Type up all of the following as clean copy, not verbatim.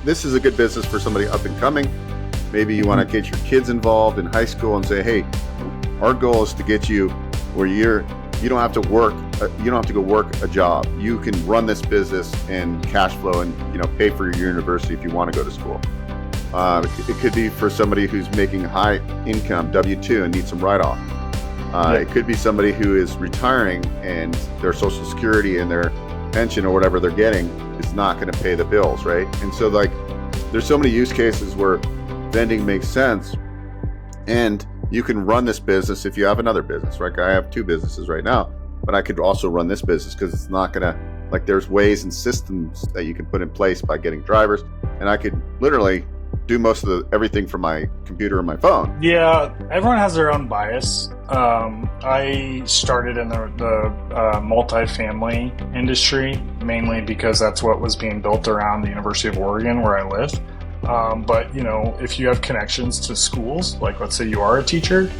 this is a good business for somebody up and coming. Maybe you want to get your kids involved in high school and say, hey, our goal is to get you where you don't have to work. You don't have to go work a job. You can run this business and cash flow and pay for your university if you want to go to school. It could be for somebody who's making high income W-2 and needs some write-off. It could be somebody who is retiring and their Social Security and their pension or whatever they're getting is not going to pay the bills, right? And so there's so many use cases where vending makes sense, and you can run this business if you have another business, right? I have 2 businesses right now, but I could also run this business because it's not going to, there's ways and systems that you can put in place by getting drivers, and I could literally do most of everything from my computer and my phone. Yeah, everyone has their own bias. I started in the multifamily industry mainly because that's what was being built around the University of Oregon where I live. But if you have connections to schools, like let's say you are a teacher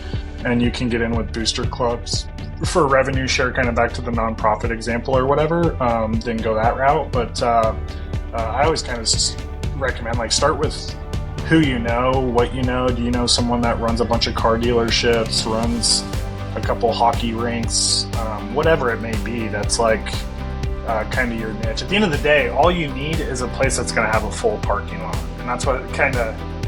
and you can get in with booster clubs for revenue share, kind of back to the nonprofit example or whatever, then go that route. But I always kind of recommend start with who you know, what you know. Do you know someone that runs a bunch of car dealerships, runs a couple hockey rinks, whatever it may be, that's kind of your niche. At the end of the day, all you need is a place that's going to have a full parking lot. And that's what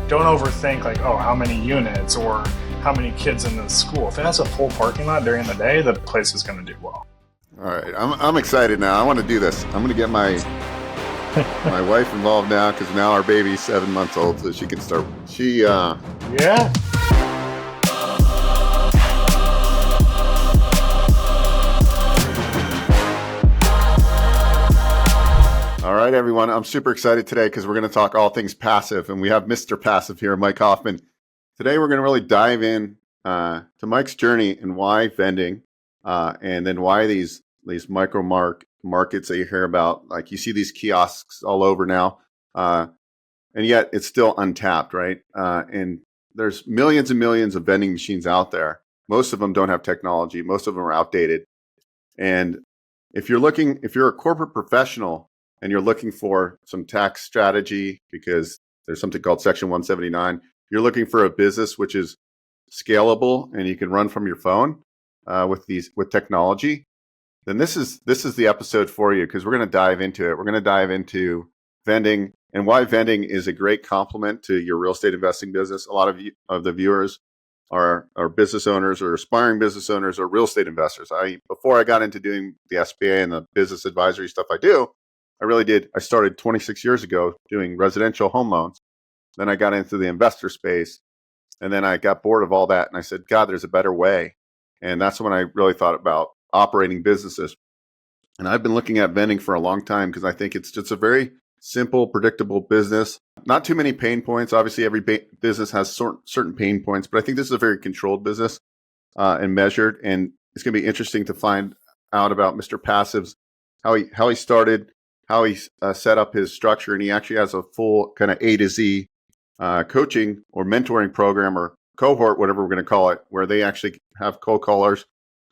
don't overthink how many units or how many kids in the school. If it has a full parking lot during the day, the place is going to do well. All right. I'm excited now. I want to do this. I'm going to get my wife involved now because now our baby's 7 months old, so she can start. Yeah. All right, everyone. I'm super excited today because we're going to talk all things passive, and we have Mr. Passive here, Mike Hoffman. Today, we're going to really dive in to Mike's journey and why vending, and then why these micro markets that you hear about. You see these kiosks all over now, and yet it's still untapped, right? And there's millions and millions of vending machines out there. Most of them don't have technology. Most of them are outdated. And if you're a corporate professional and you're looking for some tax strategy because there's something called Section 179, you're looking for a business which is scalable and you can run from your phone with technology, then this is the episode for you because we're going to dive into it. We're going to dive into vending and why vending is a great complement to your real estate investing business. A lot of the viewers are business owners or aspiring business owners or real estate investors. Before I got into doing the SBA and the business advisory stuff I started 26 years ago doing residential home loans. Then I got into the investor space, and then I got bored of all that, and I said, God, there's a better way. And that's when I really thought about operating businesses. And I've been looking at vending for a long time because I think it's just a very simple, predictable business. Not too many pain points. Obviously, every business has certain pain points, but I think this is a very controlled business and measured. And it's going to be interesting to find out about Mr. Passive's, how he started, how he set up his structure, and he actually has a full kind of A to Z coaching or mentoring program or cohort, whatever we're going to call it, where they actually have cold callers,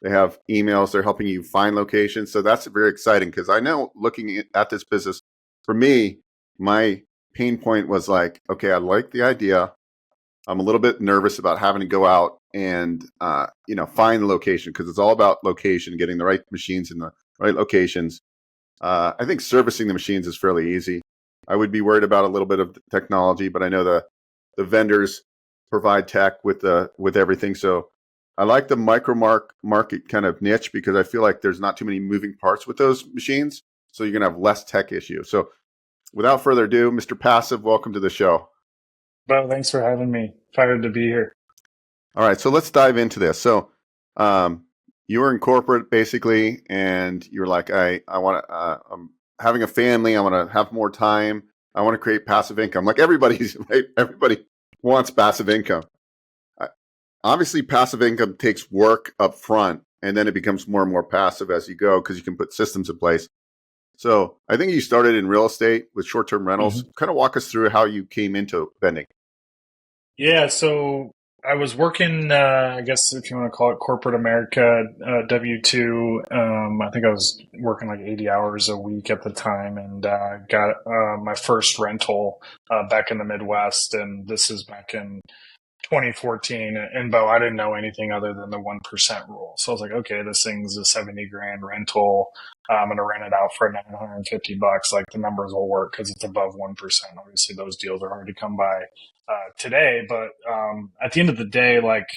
they have emails, they're helping you find locations. So that's very exciting because I know looking at this business, for me, my pain point was okay, I like the idea. I'm a little bit nervous about having to go out and find the location because it's all about location, getting the right machines in the right locations. I think servicing the machines is fairly easy. I would be worried about a little bit of technology, but I know the vendors provide tech with everything. So I like the micro market kind of niche because I feel like there's not too many moving parts with those machines. So you're going to have less tech issues. So without further ado, Mr. Passive, welcome to the show. Well, thanks for having me. Excited to be here. All right. So let's dive into this. So you were in corporate basically, and you're like, I'm having a family. I want to have more time. I want to create passive income. Like everybody wants passive income. Obviously, passive income takes work up front, and then it becomes more and more passive as you go because you can put systems in place. So I think you started in real estate with short-term rentals. Mm-hmm. Kind of walk us through how you came into vending. Yeah, so I was working, I guess if you want to call it corporate America, W-2. I think I was working like 80 hours a week at the time, and got my first rental back in the Midwest. And this is back in 2014. And Beau, I didn't know anything other than the 1% rule. So I was like, okay, this thing's a 70 grand rental. I'm going to rent it out for $950. Like the numbers will work because it's above 1%. Obviously, those deals are hard to come by today. But at the end of the day, like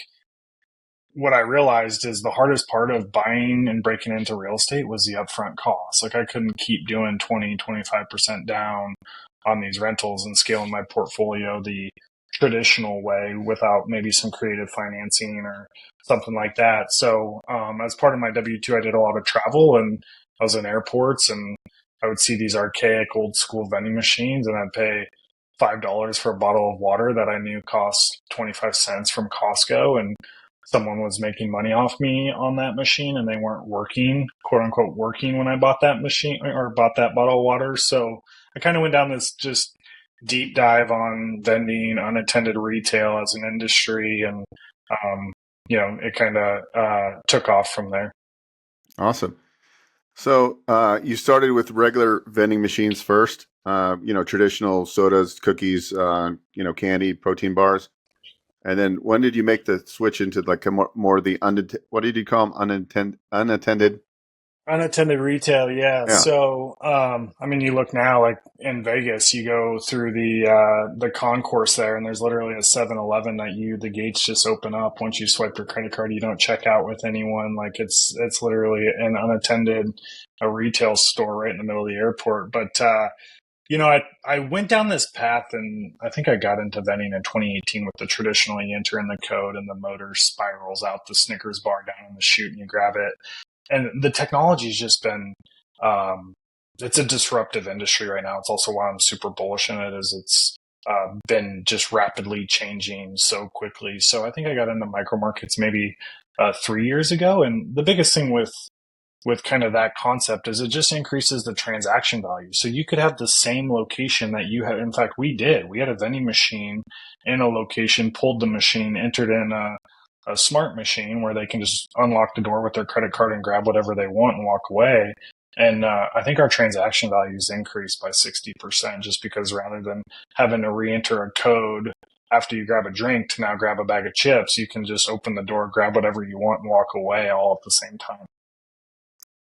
what I realized is the hardest part of buying and breaking into real estate was the upfront cost. Like I couldn't keep doing 20, 25% down on these rentals and scaling my portfolio the traditional way without maybe some creative financing or something like that. So, as part of my W-2, I did a lot of travel and I was in airports and I would see these archaic old school vending machines and I'd pay $5 for a bottle of water that I knew cost 25 cents from Costco. And someone was making money off me on that machine and they weren't working, quote unquote, working when I bought that machine or bought that bottle of water. So I kind of went down this just deep dive on vending, unattended retail as an industry. And, it kind of took off from there. Awesome. So you started with regular vending machines first, traditional sodas, cookies, candy, protein bars. And then when did you make the switch into like a more the what did you call them? Unattended? Unattended retail, yeah. Yeah. So, you look now, like in Vegas, you go through the concourse there, and there's literally a 7-Eleven that the gates just open up once you swipe your credit card. You don't check out with anyone. Like it's literally an unattended a retail store right in the middle of the airport. But I went down this path, and I think I got into vending in 2018 with the traditional. You enter in the code, and the motor spirals out the Snickers bar down in the chute, and you grab it. And the technology's just been it's a disruptive industry right now. It's also why I'm super bullish in it, is it's been just rapidly changing so quickly. So I think I got into micro markets maybe 3 years ago, and the biggest thing with kind of that concept is it just increases the transaction value. So you could have the same location that you had. In fact, we had a vending machine in a location, pulled the machine, entered in a smart machine where they can just unlock the door with their credit card and grab whatever they want and walk away. And I think our transaction values increased by 60% just because rather than having to re-enter a code after you grab a drink to now grab a bag of chips, you can just open the door, grab whatever you want and walk away all at the same time.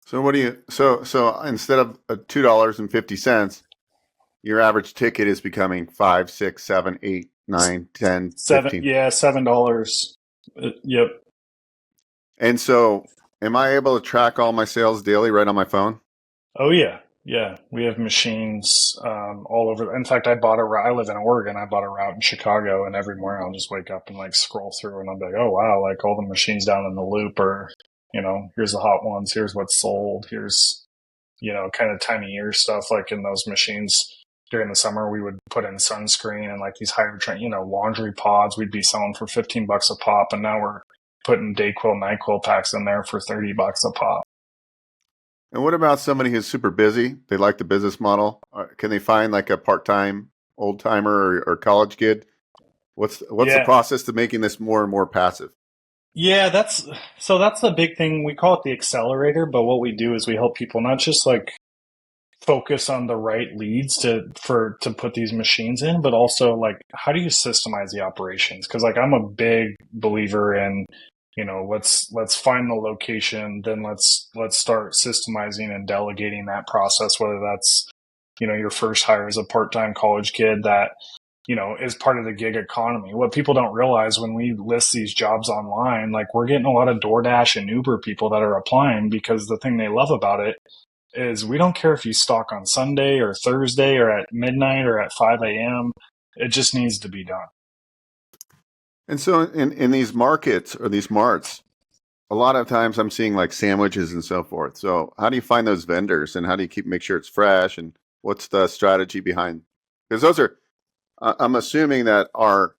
So what do you so instead of $2.50, your average ticket is becoming 5, 6, 7, 8, 9, 10, 15. $7. Yep. And so am I able to track all my sales daily right on my phone? Oh yeah. Yeah. We have machines all over. In fact, I bought a route. I live in Oregon. I bought a route in Chicago, and every morning I'll just wake up and like scroll through and I'll be like, oh wow, like all the machines down in the loop are, here's the hot ones, here's what's sold, here's, kind of time of year stuff. Like in those machines during the summer, we would put in sunscreen and like these higher trend, laundry pods we'd be selling for $15 a pop. And now we're putting Dayquil, NyQuil packs in there for $30 a pop. And what about somebody who's super busy? They like the business model. Can they find like a part-time old timer or college kid? What's the process to making this more and more passive? Yeah, that's the big thing. We call it the Accelerator, but what we do is we help people not just like focus on the right leads to put these machines in, but also like how do you systemize the operations? Because like I'm a big believer in, let's find the location, then let's start systemizing and delegating that process, whether that's, your first hire as a part-time college kid that is part of the gig economy. What people don't realize when we list these jobs online, like we're getting a lot of DoorDash and Uber people that are applying because the thing they love about it is we don't care if you stock on Sunday or Thursday or at midnight or at 5 a.m. It just needs to be done. And so in these markets or these marts, a lot of times I'm seeing like sandwiches and so forth. So how do you find those vendors and how do you make sure it's fresh, and what's the strategy behind? Because those are, I'm assuming that our,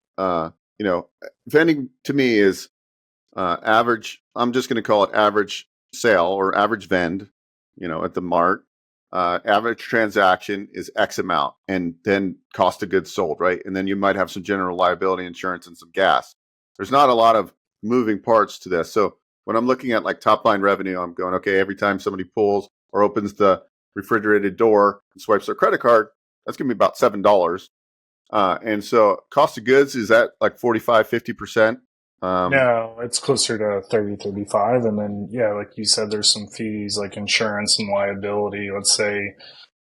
vending to me is average. I'm just going to call it average sale or average vend, at the mart. Average transaction is X amount, and then cost of goods sold, right? And then you might have some general liability insurance and some gas. there's not a lot of moving parts to this. So when I'm looking at like top line revenue, I'm going, okay, every time somebody pulls or opens the refrigerated door and swipes their credit card, that's going to be about $7. And so cost of goods is at like 45, 50%. No, it's closer to 30, 35. And then, yeah, like you said, there's some fees like insurance and liability. Let's say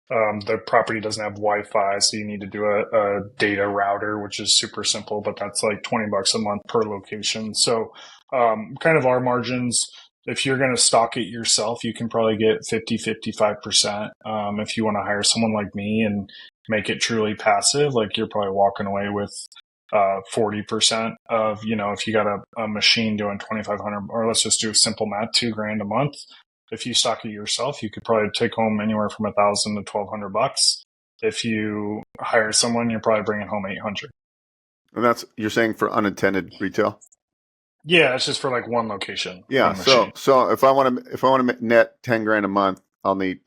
the property doesn't have Wi-Fi, so you need to do a data router, which is super simple, but that's like $20 a month per location. So kind of our margins, if you're going to stock it yourself, you can probably get 50, 55%. If you want to hire someone like me and make it truly passive, like you're probably walking away with 40% of, if you got a machine doing 2,500, or let's just do simple math, $2,000 a month. If you stock it yourself, you could probably take home anywhere from 1,000 to 1,200 bucks. If you hire someone, you're probably bringing home 800. And that's, you're saying for unattended retail? Yeah, it's just for like one location. Yeah. One machine. So if I want to net 10 grand a month, I'll need,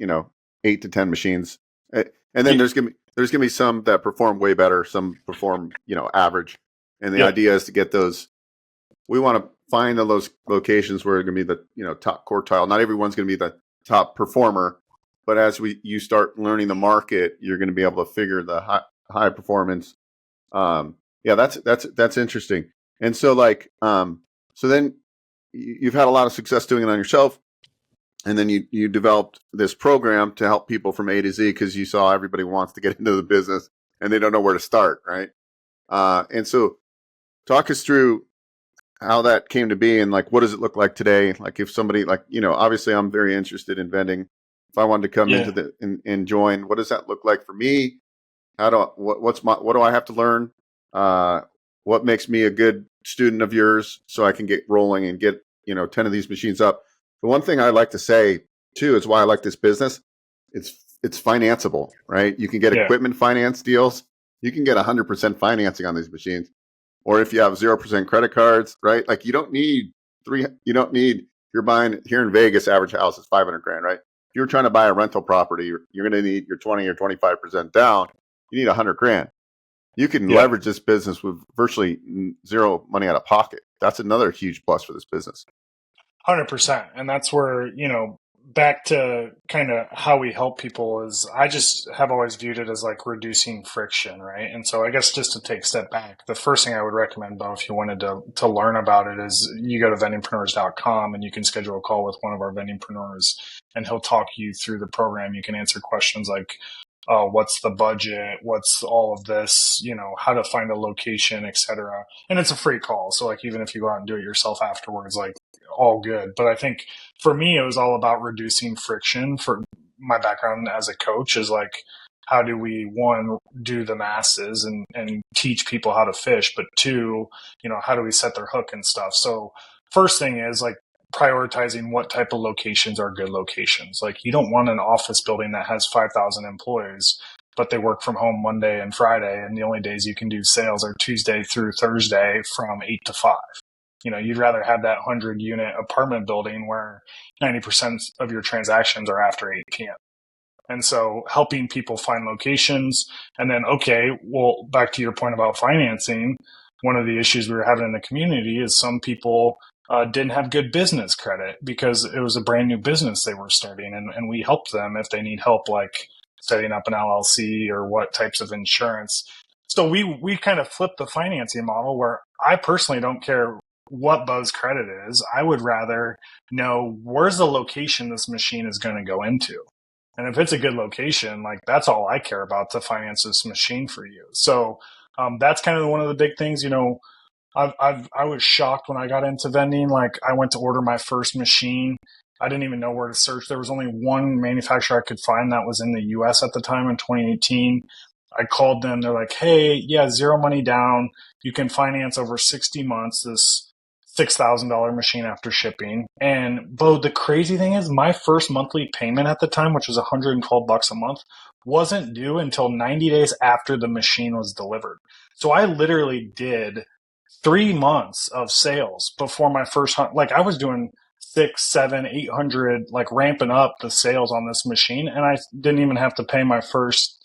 8 to 10 machines. And then there's going to be some that perform way better. Some perform, average. And the idea is to get those, we want to find those locations where it's going to be the, top quartile. Not everyone's going to be the top performer, but as you start learning the market, you're going to be able to figure the high performance. That's interesting. And so so then you've had a lot of success doing it on yourself. And then you developed this program to help people from A to Z because you saw everybody wants to get into the business and they don't know where to start, right? And so talk us through how that came to be and like what does it look like today? Like if somebody obviously I'm very interested in vending. If I wanted to come into and join, what does that look like for me? What do I have to learn? What makes me a good student of yours so I can get rolling and get 10 of these machines up? The one thing I like to say too is why I like this business. It's financeable, right? You can get equipment finance deals. You can get 100% financing on these machines, or if you have 0% credit cards, right? Like you don't need if you're buying here in Vegas, average house is 500 grand, right? If you're trying to buy a rental property, you're going to need your 20 or 25% down. You need 100 grand. You can leverage this business with virtually zero money out of pocket. That's another huge plus for this business. 100%. And that's where, back to kind of how we help people is I just have always viewed it as like reducing friction, right? And so I guess just to take a step back, the first thing I would recommend, Beau, if you wanted to learn about it is you go to vendingpreneurs.com and you can schedule a call with one of our vendingpreneurs and he'll talk you through the program. You can answer questions like, what's the budget? What's all of this? How to find a location, etc. And it's a free call. So like, even if you go out and do it yourself afterwards, like all good. But I think for me, it was all about reducing friction. For my background as a coach is like, how do we, one, do the masses and teach people how to fish, but two, how do we set their hook and stuff? So first thing is like, prioritizing what type of locations are good locations. Like you don't want an office building that has 5,000 employees, but they work from home Monday and Friday. And the only days you can do sales are Tuesday through Thursday from 8 to 5. You'd rather have that 100-unit apartment building where 90% of your transactions are after 8 p.m. And so helping people find locations. And then, back to your point about financing, one of the issues we were having in the community is some people didn't have good business credit because it was a brand new business they were starting. And we helped them if they need help, like setting up an LLC or what types of insurance. So we kind of flipped the financing model where I personally don't care what Beau's credit is. I would rather know where's the location this machine is going to go into. And if it's a good location, like that's all I care about to finance this machine for you. So that's kind of one of the big things, I was shocked when I got into vending. Like I went to order my first machine. I didn't even know where to search. There was only one manufacturer I could find that was in the US at the time in 2018. I called them. They're like, hey, zero money down. You can finance over 60 months this $6,000 machine after shipping. And Beau, the crazy thing is my first monthly payment at the time, which was $112 a month, wasn't due until 90 days after the machine was delivered. So I literally did 3 months of sales before my first, like I was doing 6, 7, 800, like ramping up the sales on this machine. And I didn't even have to pay my first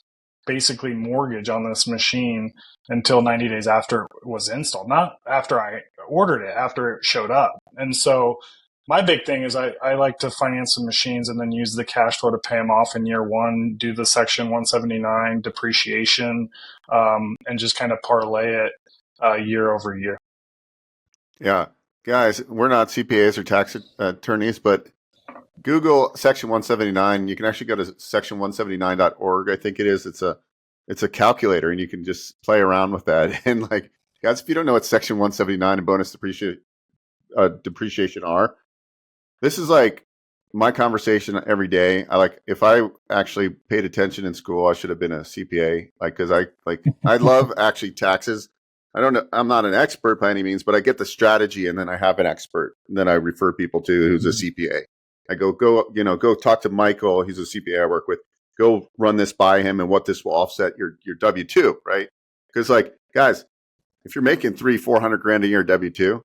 basically mortgage on this machine until 90 days after it was installed, not after I ordered it, after it showed up. And so my big thing is I like to finance some machines and then use the cash flow to pay them off in year one, do the Section 179 depreciation, and just kind of parlay it year over year. Yeah. Guys, we're not CPAs or tax attorneys, but Google Section 179. You can actually go to section179.org. I think it is. It's a calculator, and you can just play around with that. And like, guys, if you don't know what Section 179 and bonus depreciation are, this is like my conversation every day. If I actually paid attention in school, I should have been a CPA. Because I love actually taxes. I don't know. I'm not an expert by any means, but I get the strategy, and then I have an expert, and then I refer people to who's a CPA. I go talk to Michael. He's a CPA I work with. Go run this by him, and what this will offset your W-2, right? Because guys, if you're making $300,000-$400,000 a year W-2,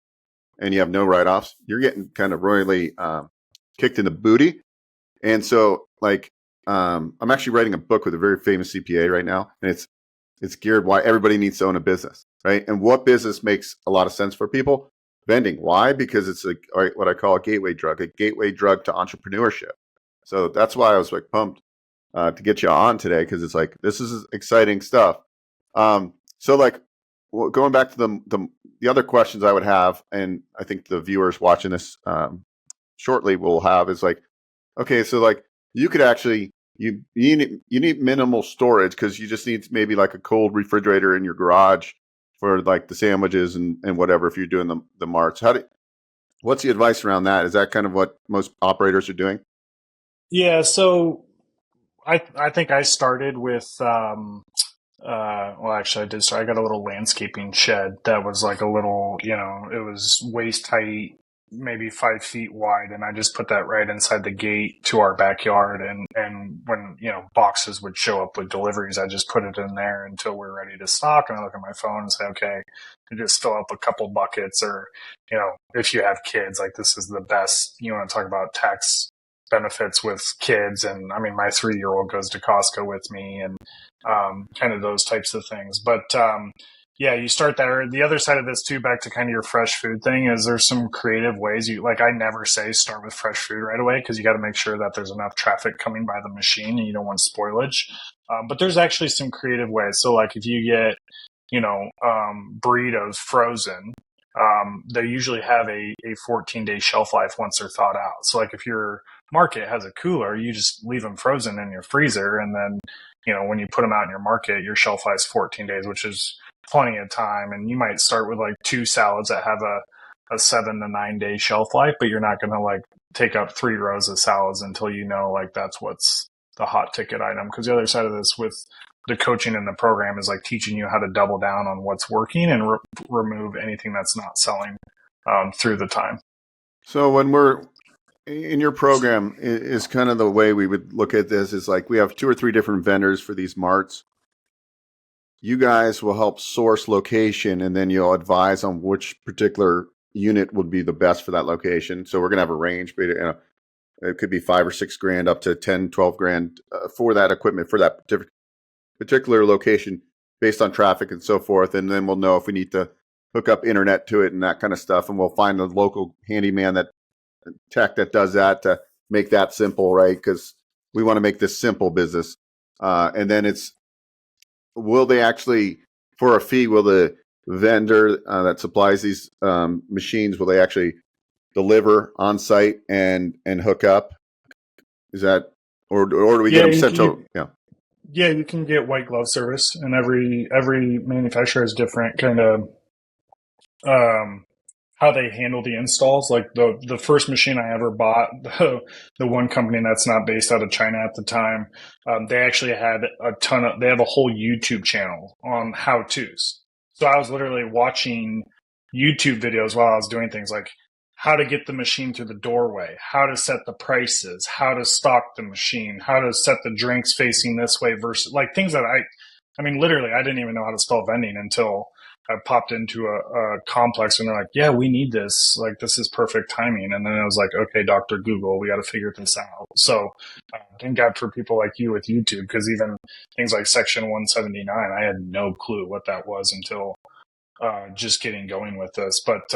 and you have no write-offs, you're getting kind of royally kicked in the booty. And so, I'm actually writing a book with a very famous CPA right now, and it's geared why everybody needs to own a business, right? And what business makes a lot of sense for people? Vending. Why? Because it's what I call a gateway drug to entrepreneurship. So that's why I was pumped to get you on today, because it's this is exciting stuff. Going back to the other questions I would have, and I think the viewers watching this shortly will have, is okay, so you could actually you need minimal storage, because you just need maybe a cold refrigerator in your garage for the sandwiches and whatever, if you're doing the marts. What's the advice around that? Is that kind of what most operators are doing? Yeah, so I think I started with well, actually, I did start. I got a little landscaping shed that was a little, it was waist height, maybe 5 feet wide, and I just put that right inside the gate to our backyard. And when boxes would show up with deliveries, I just put it in there until we're ready to stock. And I look at my phone and say, okay, you just fill up a couple buckets, or if you have kids, this is the best. You want to talk about tax benefits with kids, and I mean, my 3-year-old goes to Costco with me, and kind of those types of things. But yeah, you start there. The other side of this too, back to kind of your fresh food thing, is there's some creative ways I never say start with fresh food right away, because you got to make sure that there's enough traffic coming by the machine, and you don't want spoilage. But there's actually some creative ways. So if you get burritos frozen, they usually have a 14-day shelf life once they're thawed out. So if your market has a cooler, you just leave them frozen in your freezer, and then when you put them out in your market, your shelf life is 14 days, which is plenty of time. And you might start with 2 salads that have a 7 to 9 day shelf life, but you're not going to take up 3 rows of salads until that's what's the hot ticket item. Because the other side of this with the coaching in the program is teaching you how to double down on what's working and remove anything that's not selling through the time. So when we're in your program, is kind of the way we would look at this is we have 2 or 3 different vendors for these marts. You guys will help source location, and then you'll advise on which particular unit would be the best for that location. So we're going to have a range, but it could be $5 or $6 grand up to 10, 12 grand for that equipment for that particular location based on traffic and so forth. And then we'll know if we need to hook up internet to it and that kind of stuff. And we'll find a local handyman tech that does that to make that simple, right? Because we want to make this simple business. And then will they actually, for a fee, will the vendor that supplies these machines, will they actually deliver on site and hook up? Is that, or do we get them sent to? Yeah, you can get white glove service, and every manufacturer has different kind of how they handle the installs. The first machine I ever bought, the one company that's not based out of China at the time, they actually had they have a whole YouTube channel on how-tos. So I was literally watching YouTube videos while I was doing things like how to get the machine through the doorway, how to set the prices, how to stock the machine, how to set the drinks facing this way versus things that I mean, literally, I didn't even know how to spell vending until I popped into a complex and they're like, yeah, we need this. Like, this is perfect timing. And then I was like, okay, Dr. Google, we got to figure this out. So thank God for people like you with YouTube, because even things like Section 179, I had no clue what that was until just getting going with this. But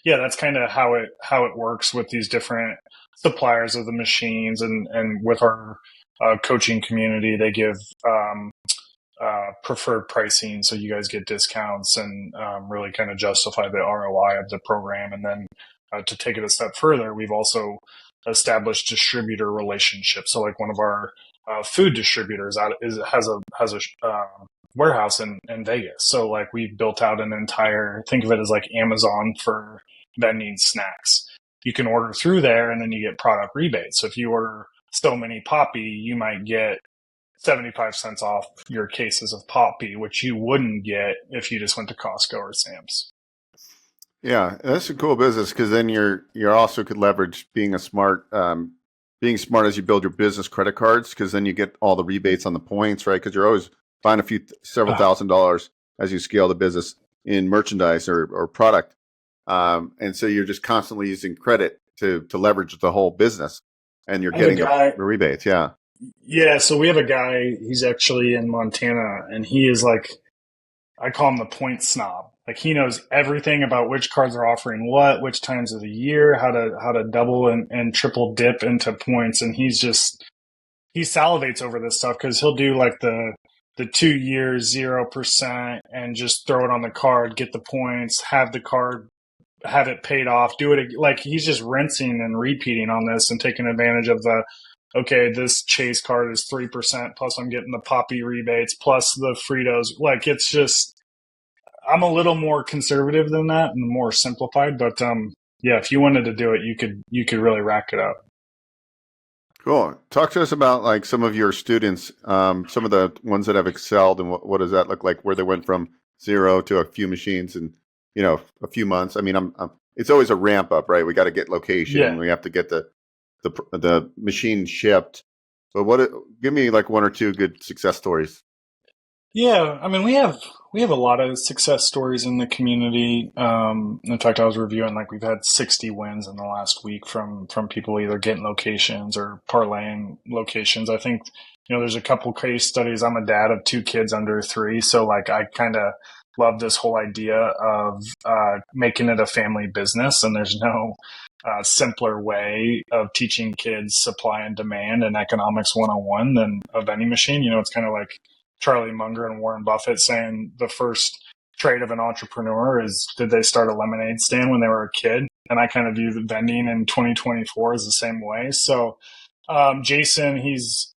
yeah, that's kind of how it works with these different suppliers of the machines, and with our coaching community, they give preferred pricing, so you guys get discounts and really kind of justify the ROI of the program. And then to take it a step further, we've also established distributor relationships. So like one of our food distributors has a warehouse in Vegas. So like we've built out an entire, think of it as like Amazon for vending snacks. You can order through there and then you get product rebates. So if you order so many Poppy, you might get 75 cents off your cases of Poppy, which you wouldn't get if you just went to Costco or Sam's. Yeah, that's a cool business because then you're also could leverage being smart as you build your business credit cards, because then you get all the rebates on the points, right? Because you're always buying several $1,000s as you scale the business in merchandise or product, and so you're just constantly using credit to leverage the whole business, and you're getting the rebates. Yeah. Yeah, so we have a guy, he's actually in Montana, and he is like, I call him the point snob. Like he knows everything about which cards are offering what, which times of the year, how to double and triple dip into points. And he salivates over this stuff because he'll do like the 2 year 0% and just throw it on the card, get the points, have the card, have it paid off, do it. Like he's just rinsing and repeating on this and taking advantage of okay, this Chase card is 3%, plus I'm getting the Poppy rebates, plus the Fritos. Like it's just, I'm a little more conservative than that and more simplified, but yeah, if you wanted to do it, you could really rack it up. Cool. Talk to us about like some of your students, some of the ones that have excelled, and what does that look like? Where they went from zero to a few machines in a few months. I mean, it's always a ramp up, right? We got to get location. Yeah. We have to get the machine shipped. But give me like one or two good success stories. Yeah, I mean, we have a lot of success stories in the community. In fact, I was reviewing like we've had 60 wins in the last week from people either getting locations or parlaying locations. I think there's a couple case studies. I'm a dad of 2 kids under 3, so like I kind of love this whole idea of making it a family business, and there's no simpler way of teaching kids supply and demand and economics 101 than a vending machine. It's kind of like Charlie Munger and Warren Buffett saying the first trait of an entrepreneur is, did they start a lemonade stand when they were a kid? And I kind of view the vending in 2024 as the same way. So Jason, he's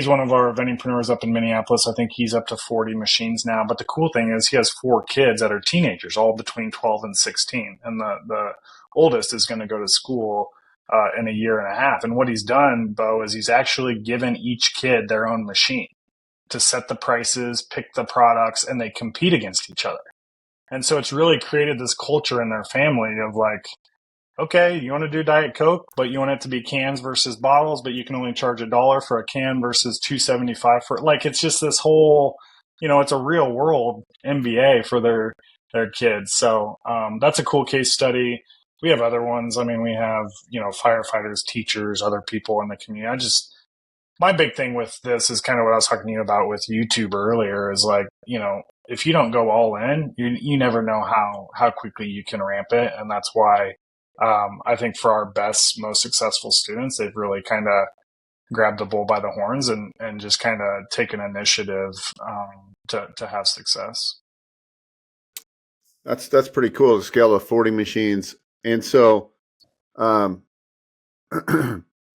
one of our vendingpreneurs up in Minneapolis. I think he's up to 40 machines now. But the cool thing is he has 4 kids that are teenagers, all between 12 and 16. And the oldest is going to go to school in a year and a half. And what he's done, Beau, is he's actually given each kid their own machine to set the prices, pick the products, and they compete against each other. And so it's really created this culture in their family of like, okay, you want to do Diet Coke, but you want it to be cans versus bottles, but you can only charge $1 for a can versus $2.75 for, like, it's just this whole, it's a real world MBA for their kids. So that's a cool case study. We have other ones. I mean, we have, firefighters, teachers, other people in the community. My big thing with this is kind of what I was talking to you about with YouTube earlier is like, if you don't go all in, you never know how quickly you can ramp it. And that's why I think for our best, most successful students, they've really kind of grabbed the bull by the horns and just kind of taken initiative to have success. That's pretty cool to scale to 40 machines. And so,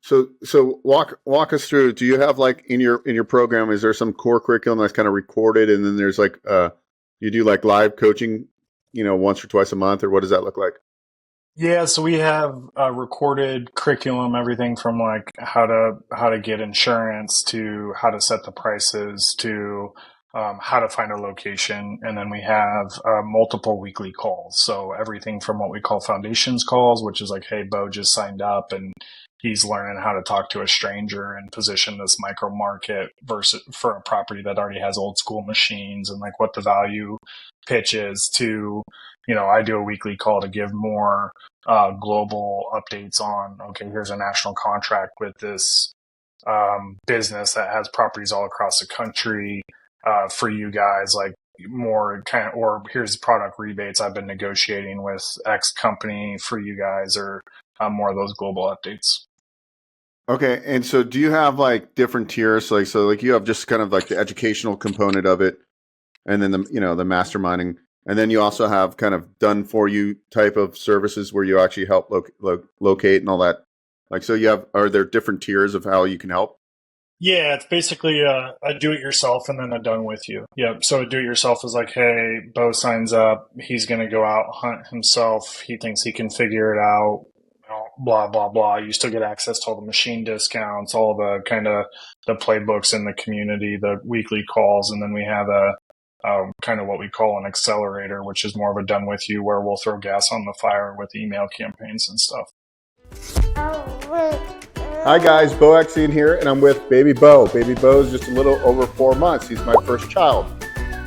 So walk us through. Do you have like in your program? Is there some core curriculum that's kind of recorded, and then there's like you do like live coaching, once or twice a month, or what does that look like? Yeah, so we have recorded curriculum, everything from like how to get insurance to how to set the prices to how to find a location, and then we have multiple weekly calls. So everything from what we call foundations calls, which is like, hey, Beau just signed up and he's learning how to talk to a stranger and position this micro market versus for a property that already has old school machines, and like what the value pitch is to, I do a weekly call to give more global updates on, okay, here's a national contract with this business that has properties all across the country for you guys, like more kind of, or here's product rebates I've been negotiating with X company for you guys, or more of those global updates. Okay, and so do you have like different tiers? Like you have just kind of like the educational component of it, and then the masterminding, and then you also have kind of done for you type of services where you actually help locate and all that. Like, so are there different tiers of how you can help? Yeah, it's basically a do-it-yourself and then a done with you. Yep. So a do-it-yourself is like, hey, Beau signs up. He's going to go out hunt himself. He thinks he can figure it out. Blah blah blah. You still get access to all the machine discounts, all the kind of the playbooks in the community, the weekly calls, and then we have a kind of what we call an accelerator, which is more of a done with you, where we'll throw gas on the fire with email campaigns and stuff. Hi guys, Beau Eckstein here, and I'm with baby Beau. Baby Beau is just a little over 4 months. He's my first child,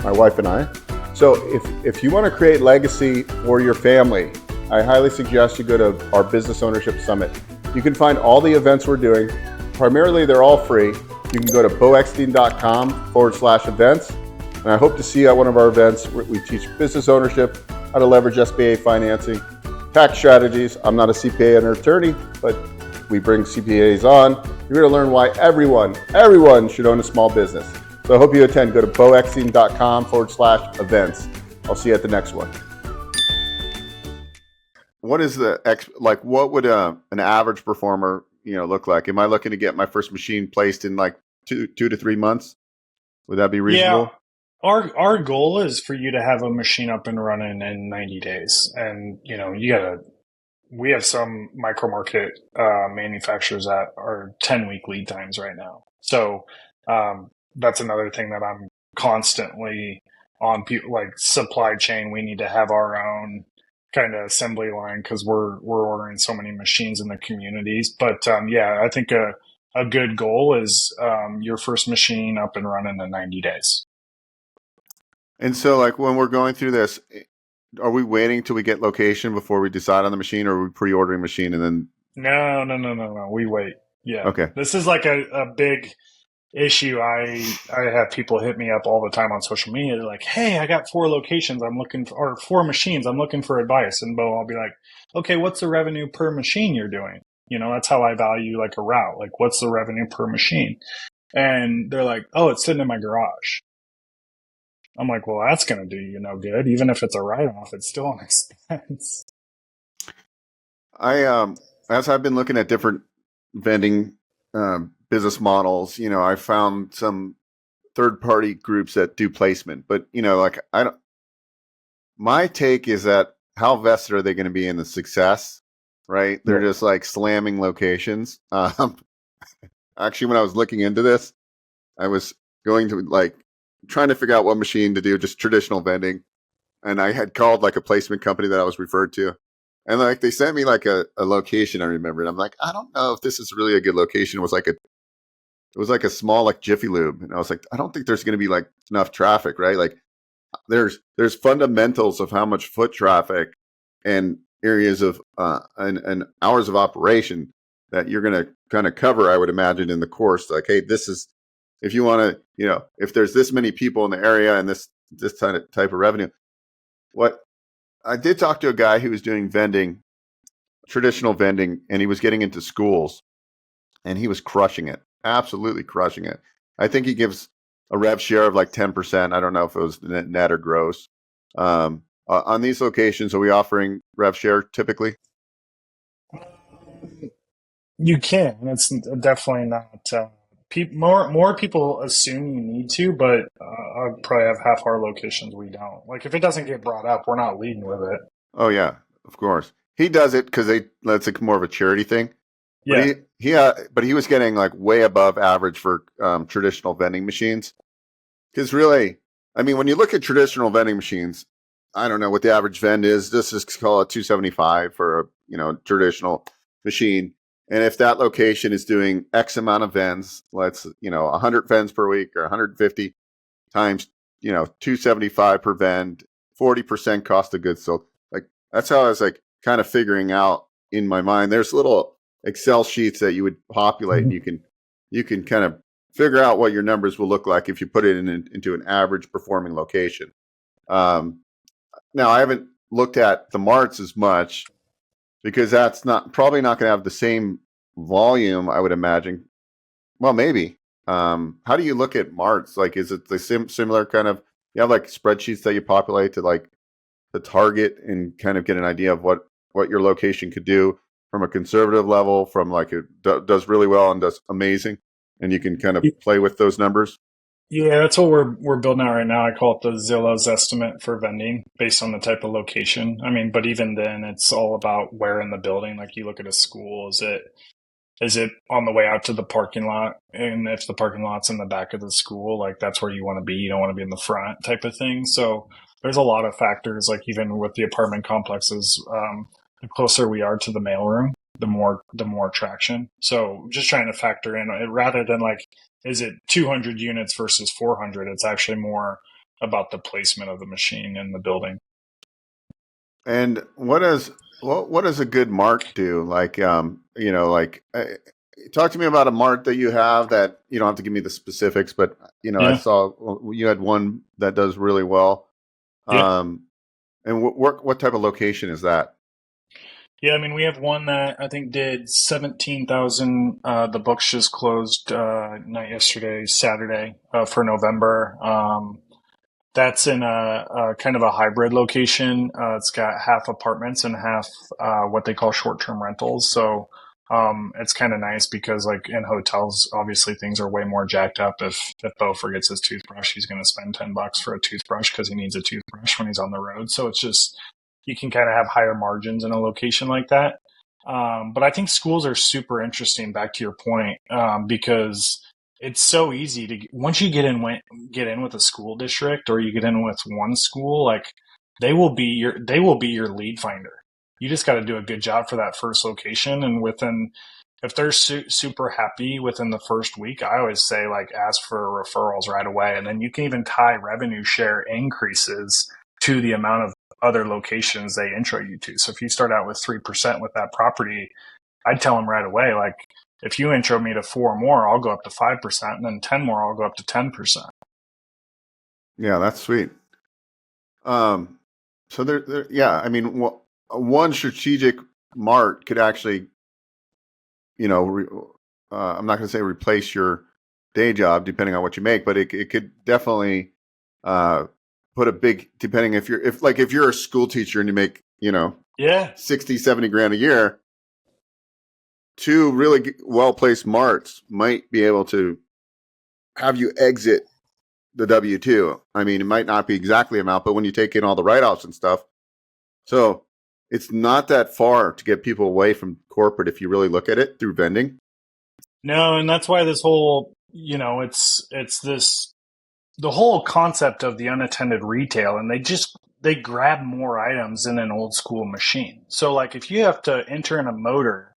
my wife and I. So if you want to create legacy for your family, I highly suggest you go to our Business Ownership Summit. You can find all the events we're doing. Primarily, they're all free. You can go to beaueckstein.com/events. And I hope to see you at one of our events. We teach business ownership, how to leverage SBA financing, tax strategies. I'm not a CPA and an attorney, but we bring CPAs on. You're going to learn why everyone should own a small business. So I hope you attend. Go to beaueckstein.com/events. I'll see you at the next one. What is what would an average performer, look like? Am I looking to get my first machine placed in like two to 3 months? Would that be reasonable? Yeah. Our goal is for you to have a machine up and running in 90 days. And, we have some micro market manufacturers that are 10-week lead times right now. So that's another thing that I'm constantly on, like supply chain. We need to have our own kind of assembly line because we're ordering so many machines in the communities. But I think a good goal is your first machine up and running in 90 days. And so, like, when we're going through this, are we waiting till we get location before we decide on the machine, or are we pre-ordering a machine and then? No. We wait. Yeah. Okay. This is like a big issue. I have people hit me up all the time on social media. They're like, hey, I got 4 locations. Or 4 machines. I'm looking for advice. And Beau, I'll be like, okay, what's the revenue per machine you're doing? That's how I value like a route. Like, what's the revenue per machine? And they're like, oh, it's sitting in my garage. I'm like, well, that's going to do you no good. Even if it's a write-off, it's still an expense. As I've been looking at different vending business models, I found some third-party groups that do placement, but my take is that how vested are they going to be in the success, right? They're just like slamming locations. Actually, when I was looking into this, I was going to trying to figure out what machine to do, just traditional vending. And I had called like a placement company that I was referred to. And like they sent me like a location, I remember. And I'm like, I don't know if this is really a good location. It was like a small like Jiffy Lube. And I was like, I don't think there's gonna be like enough traffic, right? Like there's fundamentals of how much foot traffic and areas of and hours of operation that you're gonna kind of cover, I would imagine, in the course. Like, hey, this is if you want to, if there's this many people in the area and this type of revenue. What I did talk to a guy who was doing vending, traditional vending, and he was getting into schools, and he was crushing it, absolutely crushing it. I think he gives a rev share of like 10%. I don't know if it was net or gross. On these locations, are we offering rev share typically? You can. It's definitely not. More people assume you need to, but I probably have half our locations we don't. Like if it doesn't get brought up, we're not leading with it. Oh yeah, of course. He does it because that's like more of a charity thing. Yeah. But he was getting like way above average for traditional vending machines. Because really, I mean, when you look at traditional vending machines, I don't know what the average vend is. This is called a 275 for a traditional machine, And if that location is doing X amount of vends, let's, 100 vends per week or 150 times, 275 per vend, 40% cost of goods sold. Like that's how I was like kind of figuring out in my mind. There's little Excel sheets that you would populate, and you can kind of figure out what your numbers will look like if you put it into an average performing location. Now I haven't looked at the marts as much because that's probably not going to have the same volume, I would imagine. Well, maybe. How do you look at marts? Like, is it the similar kind of, you have like spreadsheets that you populate to like the target and kind of get an idea of what your location could do from a conservative level, from like it does really well and does amazing, and you can kind of play with those numbers? Yeah, that's what we're building out right now. I call it the Zillow's estimate for vending based on the type of location. I mean, but even then, it's all about where in the building. Like you look at a school, is it on the way out to the parking lot? And if the parking lot's in the back of the school, like that's where you want to be. You don't want to be in the front type of thing. So there's a lot of factors, like even with the apartment complexes, the closer we are to the mailroom, the more traction. So just trying to factor in rather than like, is it 200 units versus 400? It's actually more about the placement of the machine in the building. And what does a good mart do? Like, talk to me about a mart that you have that you don't have to give me the specifics, but I Yeah. saw you had one that does really well. Yeah. And what type of location is that? Yeah, I mean, we have one that I think did 17,000. The books just closed not yesterday, Saturday, for November. That's in a kind of a hybrid location. It's got half apartments and half what they call short-term rentals. So it's kind of nice because, like in hotels, obviously things are way more jacked up. If Beau forgets his toothbrush, he's going to spend $10 for a toothbrush because he needs a toothbrush when he's on the road. So it's just you can kind of have higher margins in a location like that. But I think schools are super interesting. Back to your point, because it's so easy to once you get in with a school district or you get in with one school, like they will be your lead finder. You just got to do a good job for that first location, and within if they're super happy within the first week, I always say like ask for referrals right away, and then you can even tie revenue share increases to the amount of other locations they intro you to. So if you start out with 3% with that property, I'd tell them right away, like, if you intro me to 4 more, I'll go up to 5%, and then 10 more, I'll go up to 10%. Yeah, that's sweet. So yeah, I mean, one strategic mart could actually, I'm not going to say replace your day job, depending on what you make, but it could definitely put a big, depending if you're a school teacher and you make, Yeah. 60, 70 grand a year, two really well-placed marts might be able to have you exit the W-2. I mean, it might not be exactly amount, but when you take in all the write-offs and stuff, so it's not that far to get people away from corporate if you really look at it through vending. No, and that's why this whole, it's this, the whole concept of the unattended retail, and they grab more items in an old school machine. So like if you have to enter in a motor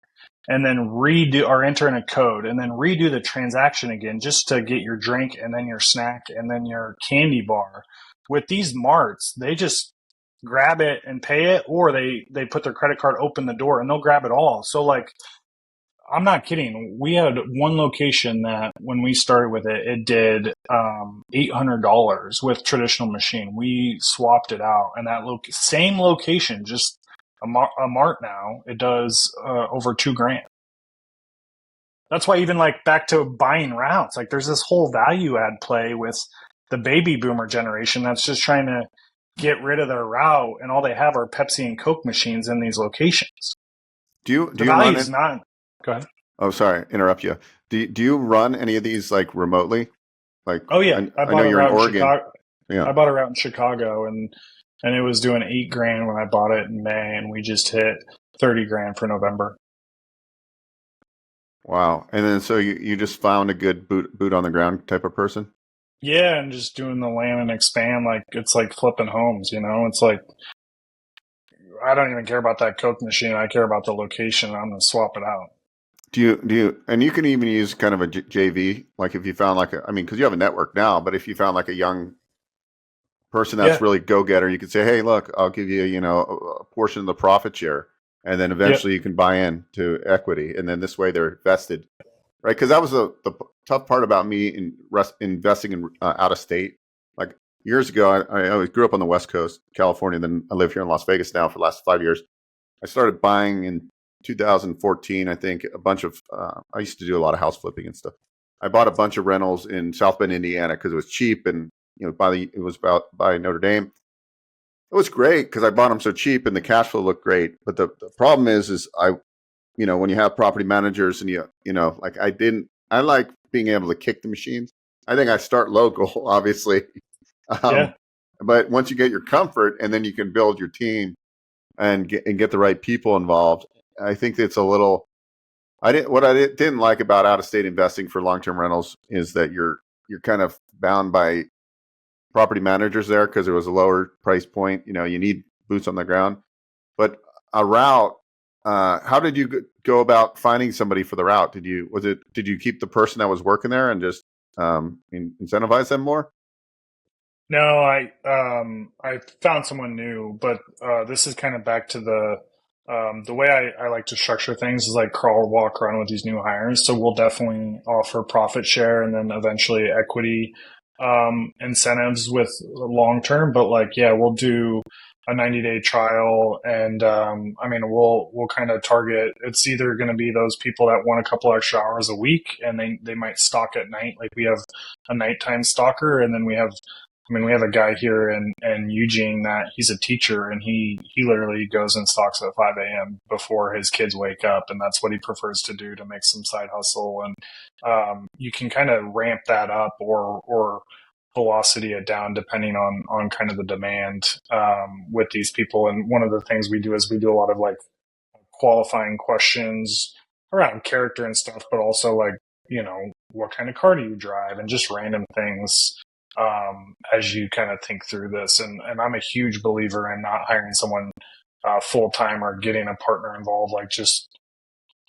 and then redo or enter in a code and then redo the transaction again just to get your drink and then your snack and then your candy bar. With these marts, they just grab it and pay it, or they put their credit card, open the door, and they'll grab it all. So like, I'm not kidding. We had one location that when we started with it, it did $800 with traditional machine. We swapped it out, and that same location, just a mart now, it does over $2,000. That's why even like back to buying routes, like there's this whole value add play with the baby boomer generation that's just trying to get rid of their route, and all they have are Pepsi and Coke machines in these locations. Do you The run value it? is not. Go ahead. Oh, sorry, interrupt you. Do you run any of these like remotely? Like, Oh yeah, I I know bought a you're in route in Oregon. Chicago. Yeah. I bought a route in Chicago, and it was doing $8,000 when I bought it in May, and we just hit $30,000 for November. Wow. And then so you just found a good boot on the ground type of person? Yeah, and just doing the land and expand, like it's like flipping homes. It's like I don't even care about that Coke machine. I care about the location. I'm gonna swap it out. and you can even use kind of a JV, like if you found like I mean, because you have a network now, but if you found like a young person that's Yeah. really go getter, you could say, hey, look, I'll give you, a portion of the profit share. And then Yep. eventually you can buy in to equity. And then this way they're vested, right? Because that was the tough part about me investing in out of state. Like years ago, I always grew up on the West Coast, California. Then I live here in Las Vegas now for the last 5 years. I started buying in 2014, I think, a bunch of, I used to do a lot of house flipping and stuff. I bought a bunch of rentals in South Bend, Indiana, because it was cheap and, it was about by Notre Dame. It was great because I bought them so cheap and the cash flow looked great. But the problem is when you have property managers and like I like being able to kick the machines. I think I start local, obviously. Yeah. Um, but once you get your comfort and then you can build your team and get the right people involved, I think it's a little. What I didn't like about out of state investing for long term rentals is that you're kind of bound by property managers there because there was a lower price point. You need boots on the ground, but a route. How did you go about finding somebody for the route? Did you keep the person that was working there and just incentivize them more? No, I found someone new, but this is kind of back to the way I like to structure things is like crawl, walk, run with these new hires. So we'll definitely offer profit share and then eventually equity incentives with long term. But like, yeah, we'll do a 90-day trial, and I mean, we'll kind of target. It's either going to be those people that want a couple extra hours a week, and they might stalk at night. Like we have a nighttime stalker, and then we have. I mean, we have a guy here in Eugene that he's a teacher, and he literally goes and stalks at 5 a.m. before his kids wake up, and that's what he prefers to do to make some side hustle. And you can kind of ramp that up or velocity it down depending on kind of the demand with these people. And one of the things we do is we do a lot of like qualifying questions around character and stuff, but also like, what kind of car do you drive and just random things as you kind of think through this. And I'm a huge believer in not hiring someone full time or getting a partner involved. Like just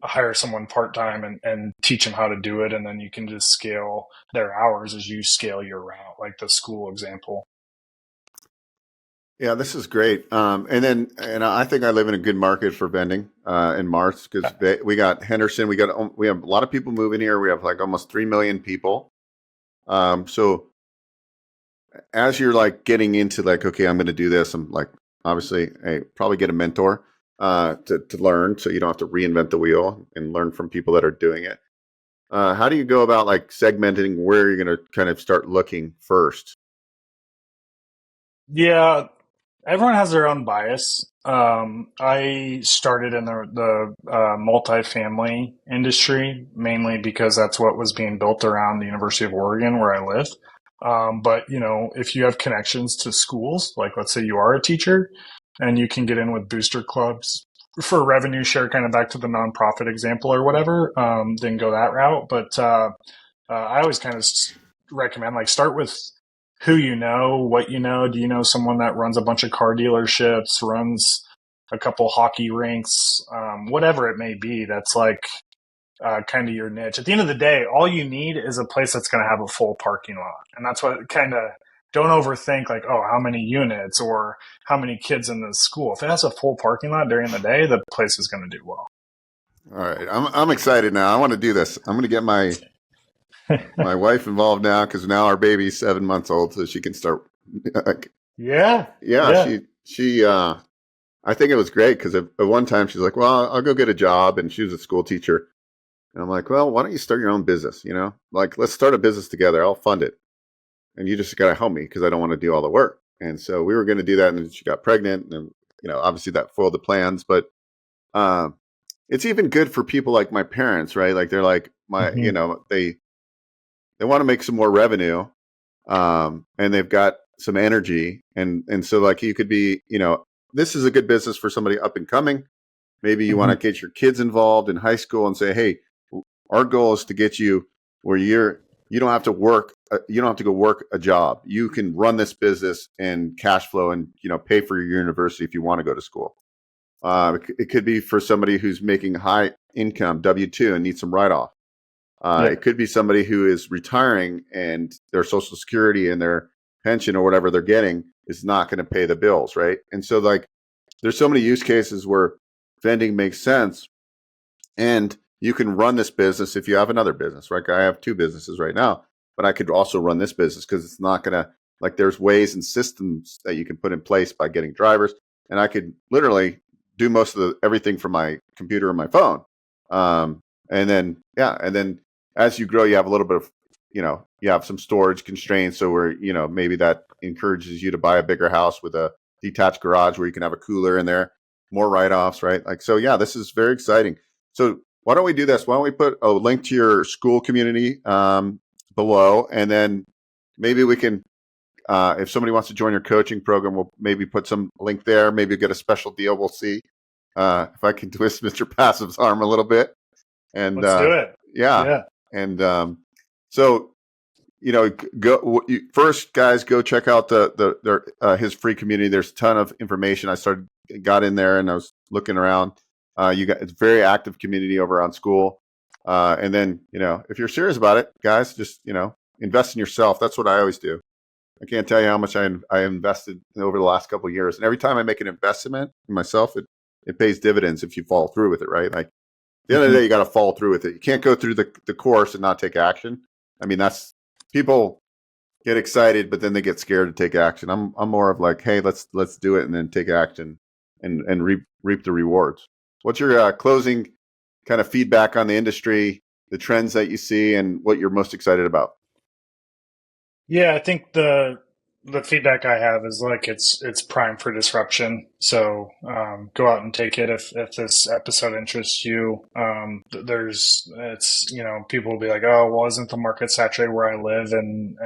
hire someone part time and teach them how to do it. And then you can just scale their hours as you scale your route, like the school example. Yeah, this is great. And I think I live in a good market for vending in Mars because we got Henderson. We have a lot of people moving here. We have like almost 3 million people. So as you're like getting into like, okay, I'm going to do this. I'm like, obviously, probably get a mentor to learn, so you don't have to reinvent the wheel and learn from people that are doing it. How do you go about like segmenting where you're going to kind of start looking first? Yeah, everyone has their own bias. I started in the multifamily industry mainly because that's what was being built around the University of Oregon where I live. But if you have connections to schools, like let's say you are a teacher and you can get in with booster clubs for revenue share, kind of back to the nonprofit example or whatever, then go that route. But I always kind of recommend like start with who you know, what you know. Do you know someone that runs a bunch of car dealerships, runs a couple hockey rinks, whatever it may be? That's like kind of your niche. At the end of the day, all you need is a place that's going to have a full parking lot. And that's what kind of don't overthink like, oh, how many units or how many kids in the school. If it has a full parking lot during the day, the place is going to do well. All right, I'm excited now. I want to do this. I'm going to get my wife involved now because now our baby's 7 months old, so she can start. Yeah. Yeah, Yeah. she. I think it was great because at one time she's like, "Well, I'll go get a job," and she was a school teacher, and I'm like, "Well, why don't you start your own business? Like let's start a business together. I'll fund it, and you just got to help me because I don't want to do all the work." And so we were going to do that, and then she got pregnant, and obviously that foiled the plans. But um, it's even good for people like my parents, right? Like they're like Hmm. they want to make some more revenue, and they've got some energy, and so like you could be, this is a good business for somebody up and coming. Maybe you want Hmm. to get your kids involved in high school and say, hey, our goal is to get you where you don't have to work, you don't have to go work a job. You can run this business and cash flow and pay for your university if you want to go to school. It could be for somebody who's making income, W-2, and needs some write-off. Yeah. It could be somebody who is retiring and their Social Security and their pension or whatever they're getting is not going to pay the bills, right? And so like there's so many use cases where vending makes sense, and you can run this business if you have another business, right? I have two businesses right now, but I could also run this business because it's not going to, like, there's ways and systems that you can put in place by getting drivers, and I could literally do most of everything from my computer and my phone. And then as you grow, you have a little bit of, you have some storage constraints. So where, maybe that encourages you to buy a bigger house with a detached garage where you can have a cooler in there, more write-offs, right? Like, so yeah, this is very exciting. So why don't we do this? Why don't we put a link to your school community below, and then maybe we can, if somebody wants to join your coaching program, we'll maybe put some link there. Maybe get a special deal. We'll see if I can twist Mr. Passive's arm a little bit. And let's do it. Yeah. And so first, guys, go check out his free community. There's a ton of information. Got in there and I was looking around. It's a very active community over on school. And then, if you're serious about it, guys, just, invest in yourself. That's what I always do. I can't tell you how much I invested over the last couple of years. And every time I make an investment in myself, it pays dividends if you follow through with it, right? Like, at the end of the day, you got to follow through with it. You can't go through the course and not take action. I mean, people get excited, but then they get scared to take action. I'm more of like, hey, let's do it and then take action and reap the rewards. What's your closing kind of feedback on the industry, the trends that you see, and what you're most excited about? Yeah, I think the feedback I have is like it's prime for disruption. So go out and take it if this episode interests you. People will be like, oh, well, isn't the market saturated where I live and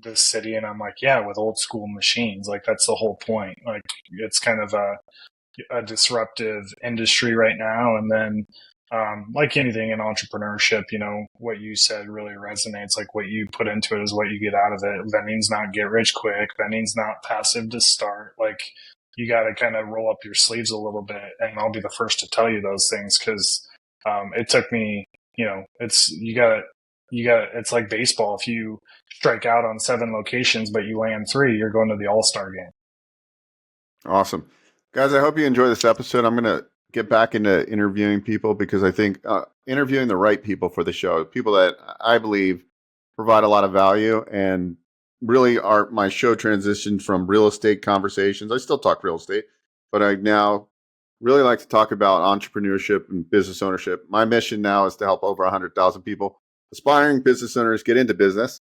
this city? And I'm like, yeah, with old school machines. Like that's the whole point. Like it's kind of a disruptive industry right now, and then. Like anything in entrepreneurship, what you said really resonates. Like what you put into it is what you get out of it. Vending's not get rich quick. Vending's not passive to start. Like you got to kind of roll up your sleeves a little bit. And I'll be the first to tell you those things because it took me, it's like baseball. If you strike out on 7 locations, but you land 3, you're going to the All-Star game. Awesome. Guys, I hope you enjoy this episode. I'm going to get back into interviewing people because I think interviewing the right people for the show, people that I believe provide a lot of value, and really my show transitioned from real estate conversations. I still talk real estate, but I now really like to talk about entrepreneurship and business ownership. My mission now is to help over 100,000 people, aspiring business owners, get into business.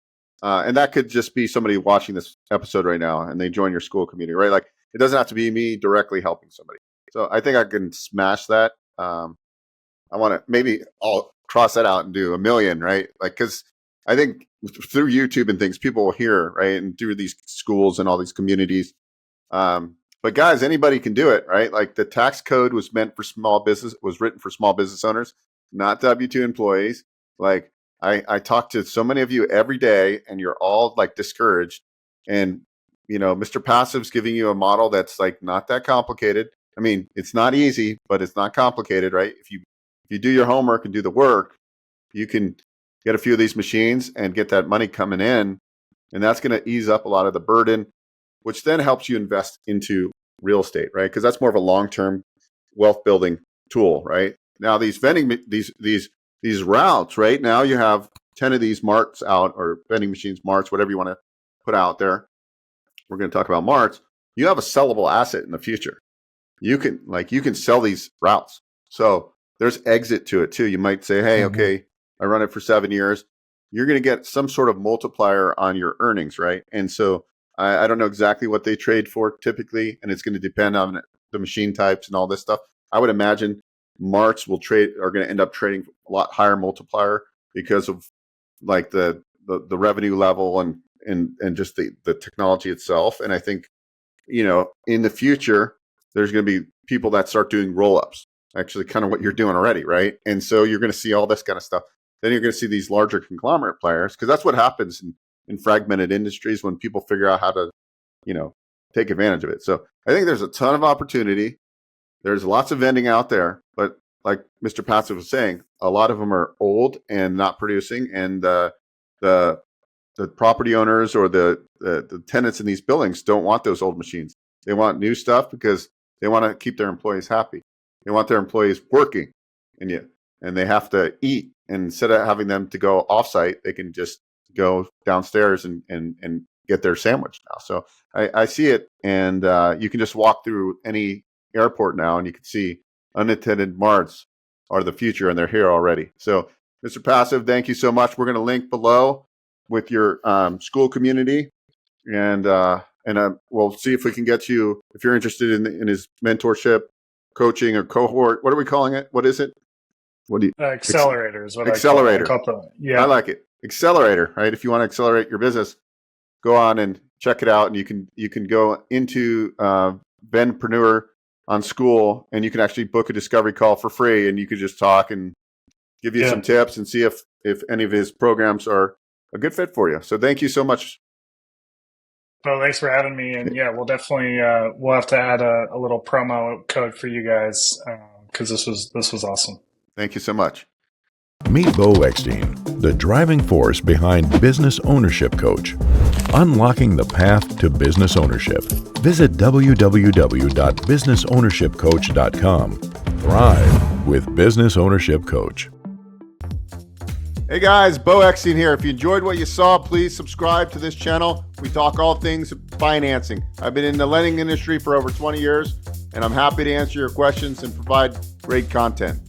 And that could just be somebody watching this episode right now and they join your school community, right? Like it doesn't have to be me directly helping somebody. So I think I can smash that. I want to, maybe I'll cross that out and do 1 million, right? Like, because I think through YouTube and things, people will hear, right? And through these schools and all these communities. But guys, anybody can do it, right? Like the tax code was meant for small business, was written for small business owners, not W-2 employees. Like I talk to so many of you every day and you're all like discouraged. And, Mr. Passive's giving you a model that's like not that complicated. I mean, it's not easy, but it's not complicated, right? If you do your homework and do the work, you can get a few of these machines and get that money coming in, and that's going to ease up a lot of the burden, which then helps you invest into real estate, right? Because that's more of a long-term wealth building tool, right? Now these vending these routes, right? Now you have 10 of these marts out, or vending machines, marts, whatever you want to put out there. We're going to talk about marts. You have a sellable asset in the future. You can sell these routes. So there's exit to it too. You might say, hey, okay, I run it for 7 years. You're going to get some sort of multiplier on your earnings, right? And so I don't know exactly what they trade for typically, and it's going to depend on the machine types and all this stuff. I would imagine marts are going to end up trading a lot higher multiplier because of like the revenue level and just the technology itself. And I think, in the future, there's going to be people that start doing roll-ups, actually kind of what you're doing already, right? And so you're going to see all this kind of stuff. Then you're going to see these larger conglomerate players, because that's what happens in fragmented industries when people figure out how to, take advantage of it. So I think there's a ton of opportunity. There's lots of vending out there, but like Mr. Passive was saying, a lot of them are old and not producing, and the property owners or the tenants in these buildings don't want those old machines. They want new stuff because they want to keep their employees happy. They want their employees working, and they have to eat. And instead of having them to go offsite, they can just go downstairs and get their sandwich now. So I see it, and you can just walk through any airport now, and you can see unattended marts are the future, and they're here already. So, Mr. Passive, thank you so much. We're going to link below with your school community, and we'll see if we can get you, if you're interested in his mentorship, coaching, or cohort. What are we calling it? What is it? What do you? Accelerator is what Accelerator. I call it. Yeah, I like it. Accelerator, right? If you want to accelerate your business, go on and check it out, and you can go into Vendpreneur on school, and you can actually book a discovery call for free, and you could just talk and give you some tips and see if any of his programs are a good fit for you. So thank you so much. Well, thanks for having me, and yeah, we'll definitely we'll have to add a little promo code for you guys because this was awesome. Thank you so much. Meet Beau Eckstein, the driving force behind Business Ownership Coach, unlocking the path to business ownership. Visit www.businessownershipcoach.com. Thrive with Business Ownership Coach. Hey guys, Beau Eckstein here. If you enjoyed what you saw, please subscribe to this channel. We talk all things financing. I've been in the lending industry for over 20 years, and I'm happy to answer your questions and provide great content.